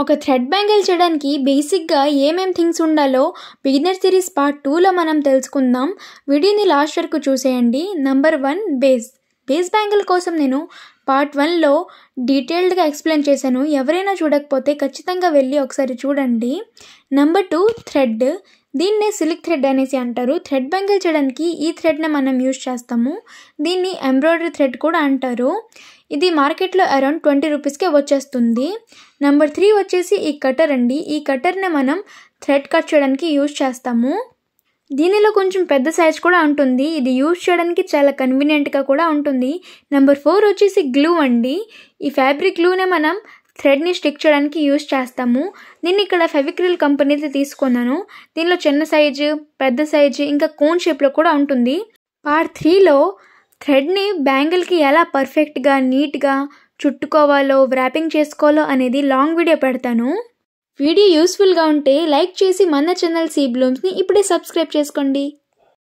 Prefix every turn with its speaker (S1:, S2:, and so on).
S1: ఒక thread bangle చేయడానికి బేసిక్గా ఏమేం థింగ్స్ ఉండాలో బిగినర్ సిరీస్ పార్ట్ 2లో మనం తెలుసుకుందాం. వీడియోని లాస్ట్ వరకు చూసేయండి. నెంబర్ 1 బేస్ బ్యాంగిల్ కోసం నేను పార్ట్ 1లో డీటెయిల్డ్గా ఎక్స్ప్లెయిన్ చేశాను. ఎవరైనా చూడకపోతే ఖచ్చితంగా వెళ్ళి ఒకసారి చూడండి. Number 2 thread. దీన్నే సిల్క్ థ్రెడ్ అనేసి అంటారు. థ్రెడ్ బ్యాంగిల్ చేయడానికి ఈ థ్రెడ్ని మనం యూజ్ చేస్తాము. దీన్ని ఎంబ్రాయిడరీ థ్రెడ్ కూడా అంటారు. ఇది మార్కెట్లో అరౌండ్ 20 రూపీస్కే వచ్చేస్తుంది. నెంబర్ 3 వచ్చేసి ఈ కటర్ అండి. ఈ కటర్ని మనం థ్రెడ్ కట్ చేయడానికి యూజ్ చేస్తాము. దీనిలో కొంచెం పెద్ద సైజ్ కూడా ఉంటుంది. ఇది యూజ్ చేయడానికి చాలా కన్వీనియంట్గా కూడా ఉంటుంది. నెంబర్ 4 వచ్చేసి గ్లూ అండి. ఈ ఫ్యాబ్రిక్ గ్లూనే మనం థ్రెడ్ని స్టిక్ చేయడానికి యూజ్ చేస్తాము. నేను ఇక్కడ ఫెవిక్రిల్ కంపెనీది తీసుకున్నాను. దీనిలో చిన్న సైజు, పెద్ద సైజు, ఇంకా కోన్ షేప్లో కూడా ఉంటుంది. పార్ట్ 3లో థ్రెడ్ని బ్యాంగిల్కి ఎలా పర్ఫెక్ట్గా నీట్గా చుట్టుకోవాలో, వ్రాపింగ్ చేసుకోవాలో అనేది లాంగ్ వీడియో పెడతాను. వీడియో యూస్ఫుల్గా ఉంటే లైక్ చేసి మన ఛానల్ సీ బ్లూమ్స్ని ఇప్పుడే సబ్స్క్రైబ్ చేసుకోండి.